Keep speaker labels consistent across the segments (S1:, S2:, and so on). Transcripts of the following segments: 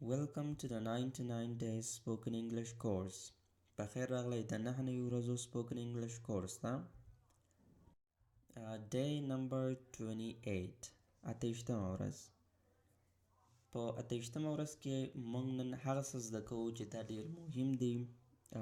S1: Welcome to the 99 Days Spoken English course. بخیر راغلی د 9 ورځو spoken English course ته. Day number 28 اتهشتمه ورځ. په اتهشتمه ورځ کې موږ نن هغه څه زده کوو چې دا ډېر مهم دي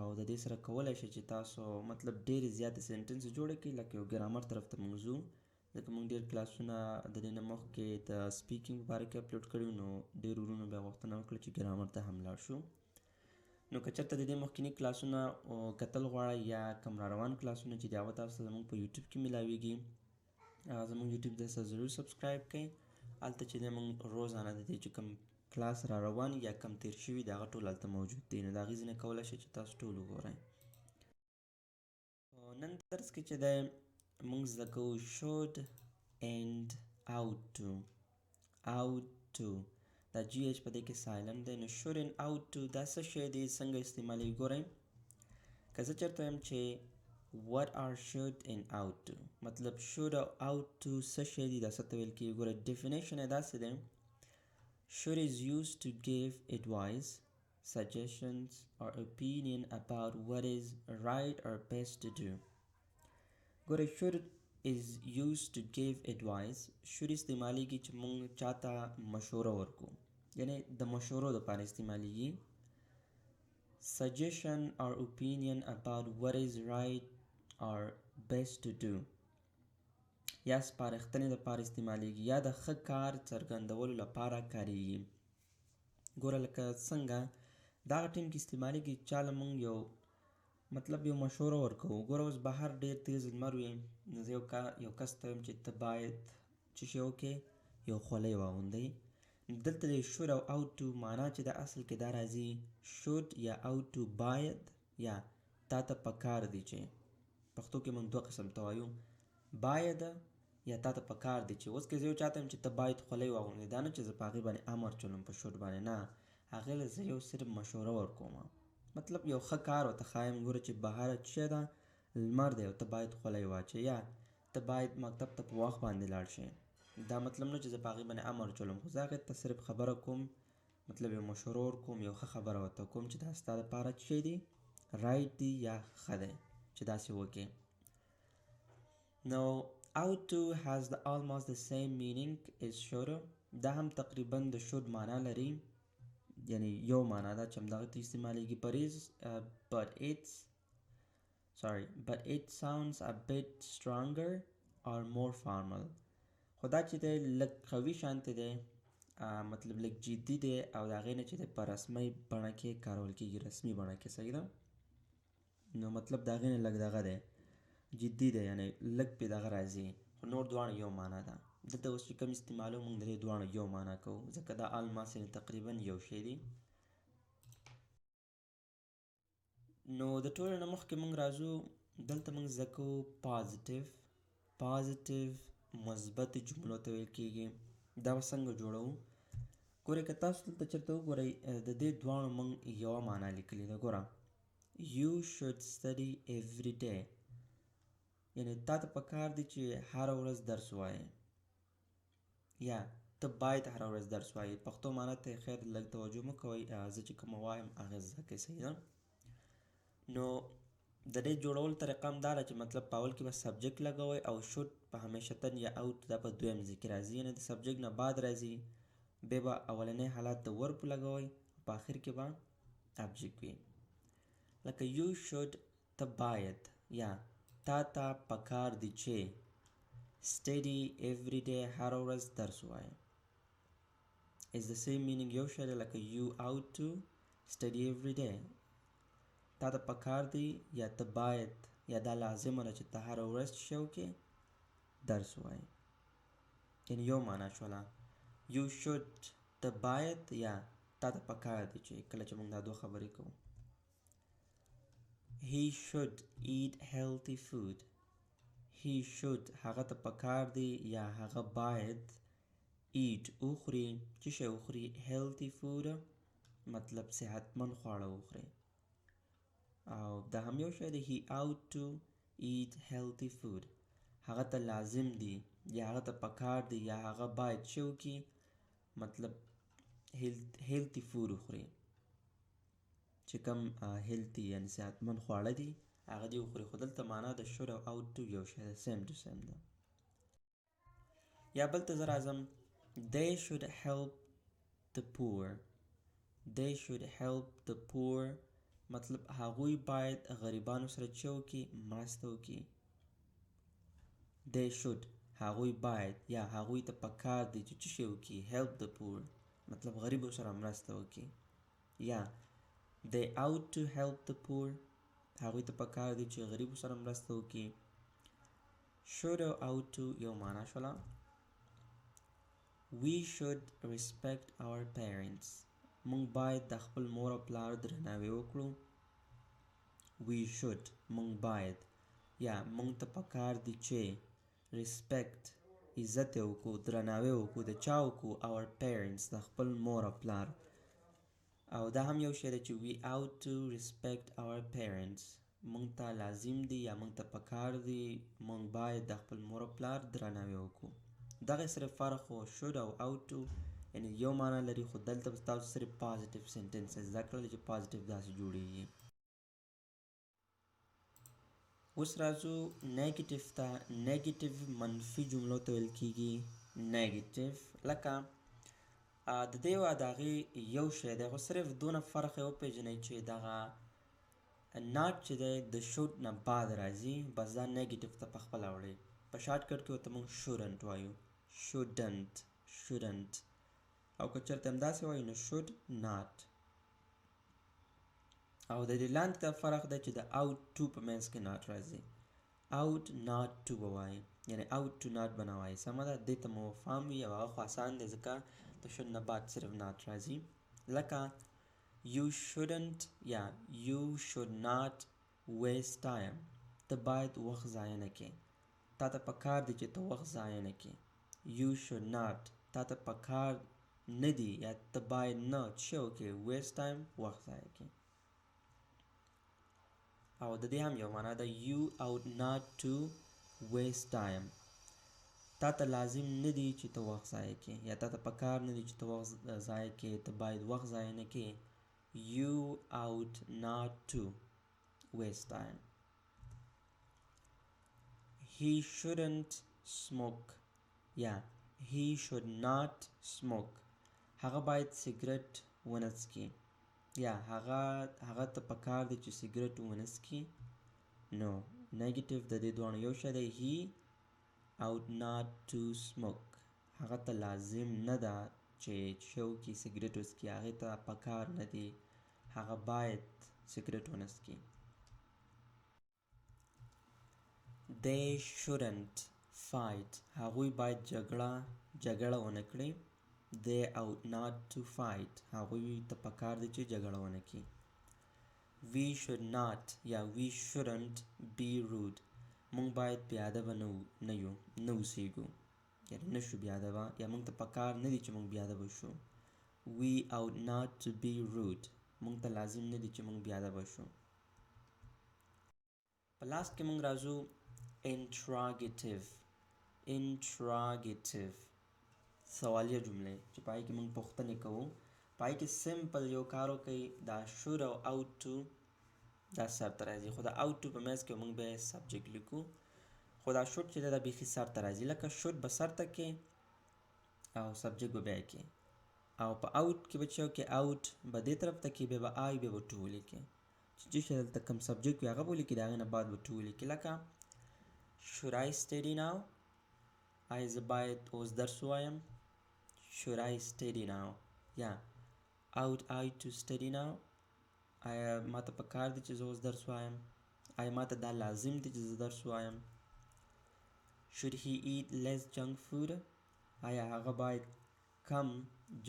S1: او د دې سره کولی شئ چې تاسو مطلب ډېرې زیاتې سنټنس جوړه کړئ، لکه یو ګرامر طرف ته موږ ځو. ځکه موږ ډېر کلاسونه د دې نه مخکې د سپیکینګ په باره کې اپلوډ کړي نو ډېر ورونو بیا غوښتنه وکړه چې ګرامر ته هم لاړ شو. نو که چېرته د دې مخکیني کلاسونه کتل غواړئ یا کوم را روان کلاسونه چې دي هغه تاسو ته زموږ په یوټیوب کې میلاویږي، زموږ یوټیوب ته ضرور سبسکرایب کړئ. هلته چې دی موږ روزانه د دې چې کوم کلاس را روان یا کم تیر شوي د هغه ټول هلته موجود دي، نو د هغې ځینې کولی شئ چې تاسو ټول وګورئ. نن درس کې چې دی موږ زده کوو should and ought to دا جی ایچ په دې کې سایلنټ دی. نو should and ought to دا څه شی دی، څنګه استعمالي ګورئ. که زه چېرته وایم چې what are should and ought to، مطلب should او ought to څه شی دی، دا څه ته ویل کېږي. ګوره ډیفینیشن یې داسې دی: should is used to give advice, suggestions or opinion about what is right or best to do. ګوره should is used to give advice. should استعمالیږي چې مونږ چاته مشوره ورکو، یعنی د مشورو دپاره استعمالیږي. suggestion or opinion about what is right or best to do یا سپارښتنې دپاره استعمالیږي یا د ښه کار څرګندولو لپاره کاریږي. ګوره لکه څنګه دغه ټیم کې استعمالیږي چاله مونږ یو مطلب یو مشوره ورکوو. ګوره اوس بهر ډېر تیز لمر وي، نو زه یو کس ته وایم چې ته باید څه شی وکړې، یو خولۍ واغوندئ. دلته د should او ought to معنا چې د اصل کې دا راځي should یا ought to، باید یا تا ته پکار دی چې. پښتو کې موږ دوه قسم ته وایو، باید یا تا ته پکار دی چې. اوس که زه یو چاته وایم چې ته باید خولۍ واغوندې، دا نه چې زه په هغې باندې امر چلوم په should باندې، نه، هغې له زه یو صرف مشوره ورکوم، مطلب یو ښه کار ورته ښایم. ګوره چې بهر څه ده، لمر دی او ته باید خولۍ واچوې یا ته باید مکتب ته په وخت باندې لاړ شې. دا مطلب نه چې زه په هغې باندې امر چلوم، خو زه هغې ته صرف خبره کوم، مطلب یو مشوره ورکوم، یو ښه خبره ورته کوم چې دا ستا دپاره څه دی، رایټ دی یا ښه دی چې داسې وکړې. نو ought to has the almost the same meaning as should. دا هم تقریبا د should معنا لري، یعنی یو معنا ده چې همدغه ته استعمالیږي. but it sounds a bit stronger or more formal. خو دا چې دی لږ قوي شانتې دی، مطلب لږ جدي دی او د هغې نه چې دی په رسمي بڼه کې کارول کېږي، رسمي بڼه کې. صحیح ده؟ نو مطلب د هغې نه لږ دغه دی، جدي دی، یعنی لږ پې دغه راځي، خو نور دواړه یو معنا ده. دلته اوس چې کوم استعمالو موږ د دې دواړو یو معنا کوو، ځکه دا الماس یعنې تقریبا یو شی دی. نو د ټولو نه مخکې موږ راځو، دلته موږ زده کوو پازیټیو مثبتې جملو ته ویل کېږي. دا به څنګه جوړوو؟ ګورئ که تاسو دلته چېرته وګورئ د دې دواړو موږ یوه معنا لیکلې ده. ګوره you should study every day، یعنې تا ته پکار دی چې هره ورځ درس ووایې، یا ته باید هره ورځ درس ووایې. پښتو معنا ته خیر لږ توجه مه کوئ، زه چې کومه وایم هغه زده کړئ. صحیح ده؟ نو د دې جوړولو طریقه هم دا ده چې مطلب په اول کې به سبجیکټ لګوئ او should په همیشتن یا ought دا په دویم ځای کې راځي، یعنې د سبجیکټ نه بعد راځي. بیا به اولنی حالت د ورب لګوئ، په آخر کې به ابجیکټ وي. لکه you should، ته باید یا تا ته پکار دی چې study every day، هره ورځ درس ووایې. is the same meaning یو شی دی لکه you ought to study every day. تا ته پکار دی یا ته باید یا دا لازمه ده چې ته هره ورځ څه وکړې، درس ووایې، یعنې یو معنا شوله. you should ته باید یا تا ته پکار دی چې، کله چې موږ دا دوه خبرې کوو. he should eat healthy food. he should هغه ته پکار دی یا هغه باید eat وخوري، څه شی وخوري، healthy food، مطلب صحتمند خواړه وخوري. او دا هم یو شی دی he ought to eat healthy food، هغه ته لازم دی یا هغه ته پکار دی یا هغه باید څه وکړي، مطلب healthy food وخوري چې کوم healthy یعنی صحتمند خواړه دي هغه دې وخوري خو دلته معنا د should او ought to یو شی ده same to same ده یا بل ته زه راځم they should help the poor they should help the poor مطلب هغوی باید غریبانو سره څه وکړي مرسته وکړي they should هغوی باید یا هغوی ته پکار دی چې څه شی وکړي help the poor مطلب غریبو سره مرسته وکړي یا they ought to help the poor هغوی ته پکار دی چې غریبو سره مرسته وکړي should او ought to یو معنا شوله we should respect our parents مونږ باید د خپل مور او پلار درناوی وکړو we should مونږ باید یا مونږ ته پکار دی چې respect عزت وکړو درناوی وکړو د چا وکړو our parents د خپل مور او پلار او دا هم یو شی دی چې we ought to respect our parents مونږ ته لازم دی یا مونږ ته پکار دی مونږ باید د خپل مور او پلار درناوی وکړو دغه صرف فرق خو should او ought to یعنی یو معنا لري خو دلته به تاسو صرف positive sentences زده کړل چې positive داسې جوړیږي اوس راځو نیگیټیو ته نیگیټیو منفي جملو ته ویل کیږي نیگیټیو لکه د دې او د هغې یو شی دی خو صرف دونه فرق یې وپېژنئ چې دغه not چې دی د should نه بعد راځي بس دا نیگیټیو ته په خپله وړئ په شارټ کټ کې ورته موږ shouldn't وایو shouldn't او که چېرته همداسې وایو نو should not او د دې لاندې ته فرق دی چې د ought to په منځ کې not راځي ought not to به وایي یعنی ought to not به نه وایي سمه ده دې ته مو فهم وي او هغه خو اسان دی ځکه د should نه بعد صرف not راځي لکه you shouldn't یا you should not waste time ته باید وخت ضایع نه کړې تا ته پکار دی چې ته وخت ضایع نه کړې you should not تا ته پکار نه دی یا ته باید نه څه وکړې waste time وخت ضایع کړې او د دې هم یو معنا ده you ought not to waste time تا ته لازم نه دی چې ته وخت ضایع کړې یا تا ته پکار نه دی چې ته وخت ضایع کړې ته باید وخت ضایع نه کړې you ought not to waste time he shouldn't smoke یا he should not smoke هغه باید سیګریټ ونه څکي یا هغه ته پکار دی چې سیګریټ ونه څکي نو نیگیټیو د دې دواړو یو شی دی he ought not to smoke هغه ته لازم نه ده چې څه وکړي سیګریټ وڅکي هغې ته پکار نه دی هغه باید سیګریټ ونه څکي they shouldn't fight هغوی باید جګړه ونه کړي they ought not to fight هغوی ته پکار دی چې جګړه ونه کړي we should not یا we shouldn't be rude مونږ باید بیادبه نه اوسیږو یعنی نه شو بیادبه یا مونږ ته پکار نه دی چې مونږ بیادبه شو we ought not to be rude مونږ ته لازم نه دی چې مونږ بیادبه شو په لاست کې مونږ راځو interrogative سوالیه جملې چې پای کې مونږ پوښتنې کوو پای کې سمپل یو کار وکړئ دا should او ought to دا سر ته راځي خو دا ought to په منځ کې مونږ به سبجیکټ لیکو خو دا should چې دا بیخي سر ته راځي لکه should به سر ته کې او سبجیکټ به بیا کې او په ought کې به چې وکړې ought به دې طرف ته کې بیا به I بیا به to ولیکې چې دلته کوم سبجیکټ وي هغه به ولیکې د هغې نه بعد به to ولیکې لکه should I study now آیا زه باید اوس درس ووایم should I study now یا ought I to study now آیا ما ته پکار دی چې زه اوس درس ووایم آیا ما ته دا لازم دی چې زه درس ووایم should he eat less junk food آیا هغه باید کم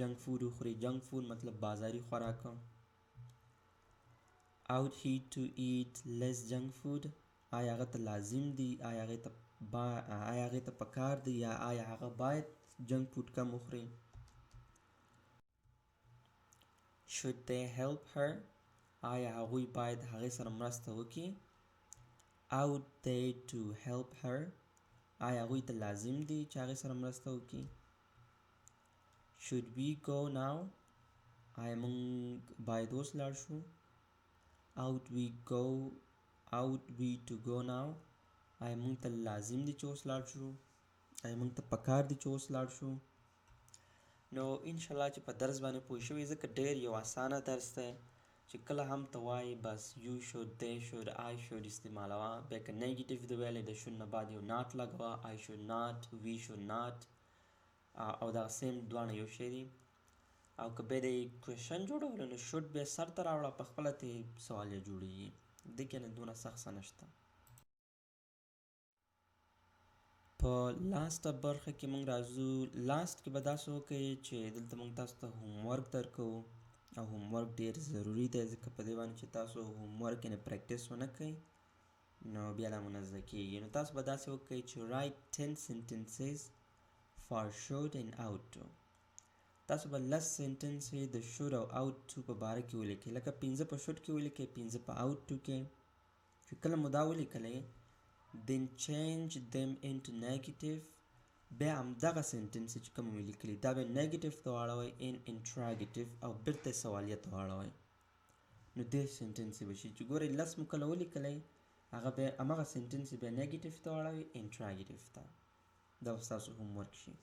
S1: جنک فود وخوري جنک فود مطلب بازاري خوراک ought he to eat less junk food آیا هغه ته لازم دی آیا هغې ته پکار دی یا آیا هغه باید جنک فود کم وخوري should they help her آیا هغوی باید هغې سره مرسته وکړي ought they to help her آیا هغوی ته لازم دی چې هغې سره مرسته وکړي should we go now آیا موږ باید اوس لاړ شو. ought we to go now. آیا موږ ته لازم دي چې اوس لاړ شو. آیا موږ ته پکار دي چې اوس لاړ شو. نو انشاءالله چې په درس باندې پوه شوي ځکه ډېر یو اسانه درس دی چې کله هم ته وایي بس you should they should I should استعمالوه. بیا که نیګیټیو دی ویلی د should نه بعد یو not لګوه. I should not we should not او دا سیم دواړه یو شی دي. او که بیا د کوېشن جوړولو نو should بیا سر ته راوړه په خپله ترې سوالیه جوړېږي. دې کې نه دونه سخت څه نشته. په لاسته برخه کې موږ راځو. لاست کې به داسې وکړئ چې دلته موږ تاسو ته هوم ورک درکو او هوم ورک ډېر ضروري دی ځکه په دې باندې چې تاسو هوم ورک یعنې پریکټس ونه کوئ نو بیا دا مو نه زده کېږي. نو تاسو به داسې وکړئ چې write 10 sentences for should and ought to. تاسو به 10 سنټنسې د should او ought to په باره کې ولیکئ. لکه 15 په should کې ولیکئ، 15 په ought to کې. چې کله مو دا ولیکلی then change them into negative. بیا همدغه سنټنسې چې کوم ولیکلي دا به نیګیټیو ته واړوئ ان انټراګیټیو او بیرته سوالیه ته واړوئ. نو دې سنټنسې به شي چې ګورئ 10 مو کله ولیکلی هغه بیا همغه سنټنسې بیا نیګیټیو ته واړوئ انټراګیټیو ته. دا به ستاسو هوم ورک شي.